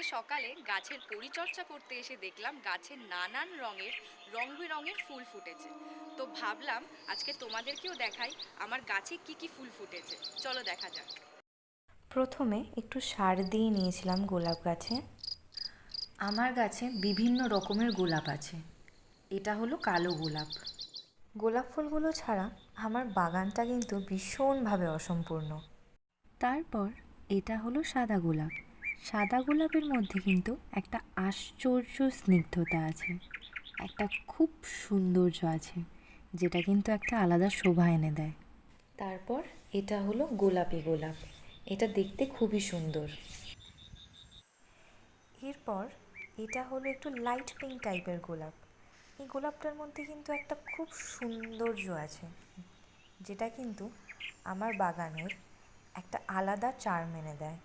আজকে সকালে গাছের পরিচর্যা করতে এসে দেখলাম গাছে নানান রঙের রং বেরঙের ফুল ফুটেছে। তো ভাবলাম আজকে তোমাদেরকেও দেখাই আমার গাছে কি কি ফুল ফুটেছে। চলো দেখা যাক। প্রথমে একটু সার দিয়ে নিয়েছিলাম গোলাপ গাছে। আমার গাছে বিভিন্ন রকমের গোলাপ আছে। এটা হলো কালো গোলাপ। গোলাপ ফুলগুলো ছাড়া আমার বাগানটা কিন্তু ভীষণভাবে অসম্পূর্ণ। তারপর এটা হলো সাদা গোলাপ। সাদা গোলাপের মধ্যে কিন্তু একটা আশ্চর্য স্নিগ্ধতা আছে, একটা খুব সৌন্দর্য আছে, যেটা কিন্তু একটা আলাদা শোভা এনে দেয়। তারপর এটা হলো গোলাপি গোলাপ। এটা দেখতে খুবই সুন্দর। এরপর এটা হলো একটু লাইট পিঙ্ক টাইপের গোলাপ। এই গোলাপটার মধ্যে কিন্তু একটা খুব সৌন্দর্য আছে, যেটা কিন্তু আমার বাগানের একটা আলাদা চার্ম এনে দেয়।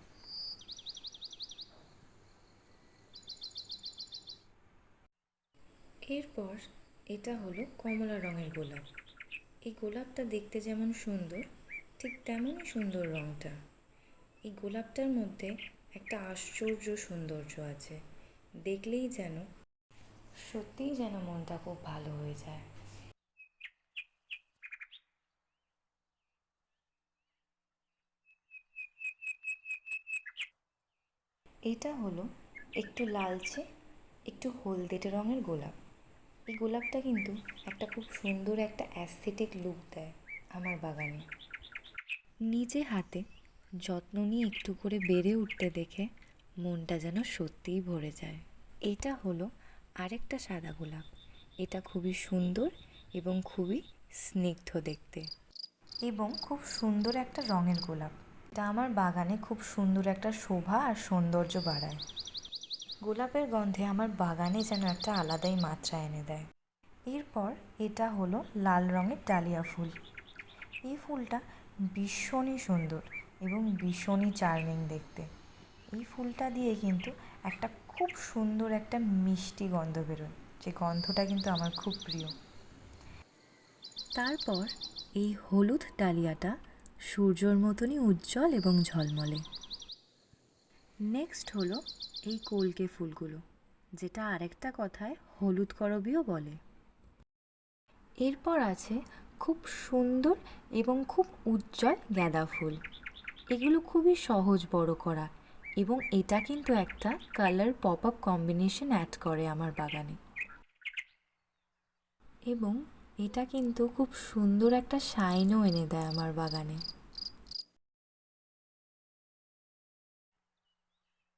এরপর এটা হলো কমলা রঙের গোলাপ। এই গোলাপটা দেখতে যেমন সুন্দর, ঠিক তেমনই সুন্দর রঙটা। এই গোলাপটার মধ্যে একটা আশ্চর্য সৌন্দর্য আছে, দেখলেই যেন সত্যিই যেন মনটা খুব ভালো হয়ে যায়। এটা হলো একটু লালচে একটু হলদেটে রঙের গোলাপ। এই গোলাপটা কিন্তু একটা খুব সুন্দর একটা অ্যাস্থেটিক লুক দেয় আমার বাগানে। নিজে হাতে যত্ন নিয়ে একটু করে বেড়ে উঠতে দেখে মনটা যেন সত্যিই ভরে যায়। এটা হলো আরেকটা সাদা গোলাপ। এটা খুবই সুন্দর এবং খুবই স্নিগ্ধ দেখতে, এবং খুব সুন্দর একটা রঙের গোলাপ। এটা আমার বাগানে খুব সুন্দর একটা শোভা আর সৌন্দর্য বাড়ায়। গোলাপের গন্ধে আমার বাগানে যেন একটা আলাদাই মাত্রা এনে দেয়। এরপর এটা হলো লাল রঙের ডালিয়া ফুল। এই ফুলটা ভীষণই সুন্দর এবং ভীষণই চার্মিং দেখতে। এই ফুলটা দিয়ে কিন্তু একটা খুব সুন্দর একটা মিষ্টি গন্ধ বেরোয়, যে গন্ধটা কিন্তু আমার খুব প্রিয়। তারপর এই হলুদ ডালিয়াটা সূর্যর মতনই উজ্জ্বল এবং ঝলমলে। নেক্সট হলো এই কলকে ফুলগুলো, যেটা আরেকটা কথায় হলুদ করবীও বলে। এরপর আছে খুব সুন্দর এবং খুব উজ্জ্বল গাঁদা ফুল। এগুলো খুবই সহজ বড় করা, এবং এটা কিন্তু একটা colour pop up combination add করে আমার বাগানে, এবং এটা কিন্তু খুব সুন্দর একটা শাইনও এনে দেয় আমার বাগানে।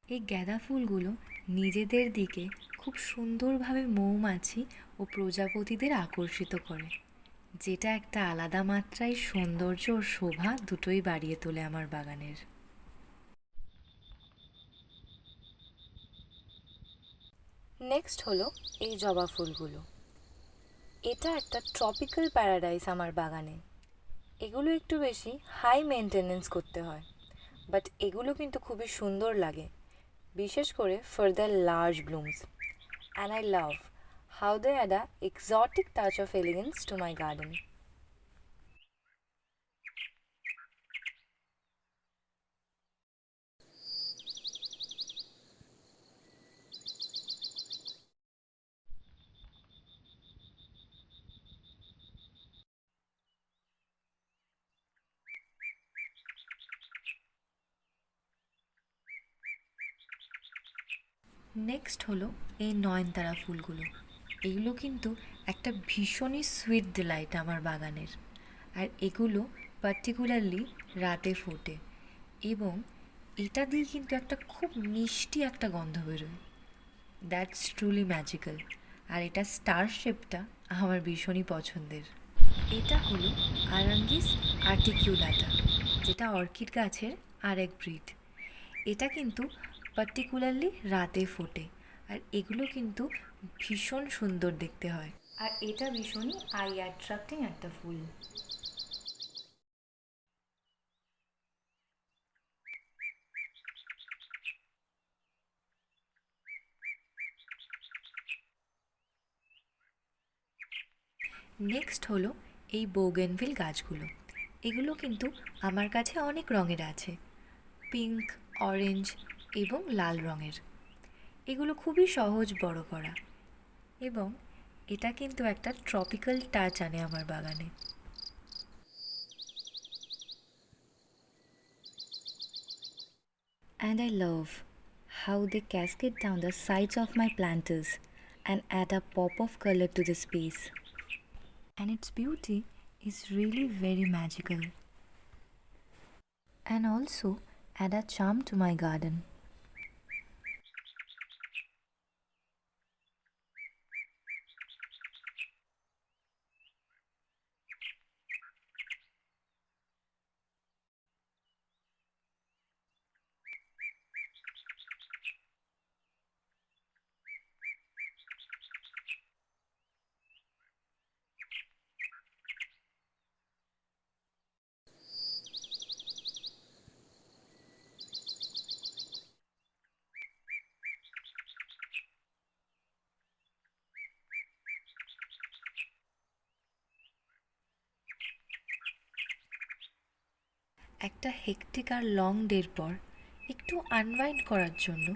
এই গাঁদা ফুলগুলো নিজেদের দিকে খুব সুন্দরভাবে মৌমাছি ও প্রজাপতিদের আকর্ষিত করে, যেটা একটা আলাদা মাত্রায় সৌন্দর্য ও শোভা দুটোই বাড়িয়ে তোলে আমার বাগানের। নেক্সট হলো এই জবা ফুলগুলো। এটা একটা ট্রপিক্যাল প্যারাডাইস আমার বাগানে। এগুলো একটু বেশি হাই মেনটেনেন্স করতে হয়, বাট এগুলো কিন্তু খুবই সুন্দর লাগে, বিশেষ করে for the large blooms. And I love how they add a exotic touch of elegance to my garden. Next হলো এই নয়নতারা ফুলগুলো। এগুলো কিন্তু একটা ভীষণই সুইট ডিলাইট আমার বাগানের। আর এগুলো পার্টিকুলারলি রাতে ফোটে, এবং এটা দিয়ে কিন্তু একটা খুব মিষ্টি একটা গন্ধ বেরোয়। That's truly magical. আর এটা স্টার শেপটা আমার ভীষণই পছন্দের। এটা হলো আরাঙ্গিস আর্টিকিউলাটা, যেটা অর্কিড গাছের আরেক ব্রিড। এটা কিন্তু পার্টিকুলারলি রাতে ফোটে, আর এগুলো কিন্তু ভীষণ সুন্দর দেখতে হয়, আর এটা ভীষণই আই অ্যাট্রাক্টিং একটা ফুল। নেক্সট হলো এই বোগেনভিল গাছগুলো। এগুলো কিন্তু আমার কাছে অনেক রঙের আছে, পিঙ্ক, অরেঞ্জ এবং লাল রঙের। এগুলো খুবই সহজ বড় করা, এবং এটা কিন্তু একটা ট্রপিক্যাল টাচ আনে আমার বাগানে। And I love how they cascade down the sides of my planters and add a pop of color to the space. And its beauty is really very magical. And also add a charm to my garden. একটা hectic আর long ডের পর একটু unwind করার জন্য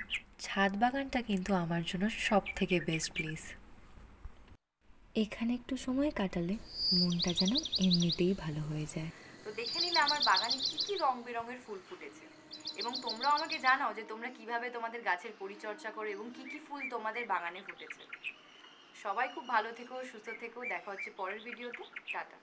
ছাদ বাগানটা কিন্তু আমার জন্য সব থেকে বেস্ট প্লেস। এখানে একটু সময় কাটালে মনটা যেন এমনিতেই ভালো হয়ে যায়। তো দেখে নিলে আমার বাগানে কি কি রং বেরঙের ফুল ফুটেছে, এবং তোমরাও আমাকে জানাও যে তোমরা কিভাবে তোমাদের গাছের পরিচর্যা করো এবং কি কি ফুল তোমাদের বাগানে ফুটেছে। সবাই খুব ভালো থেকো, সুস্থ থেকো, দেখা হচ্ছে পরের ভিডিওতে। টাটা।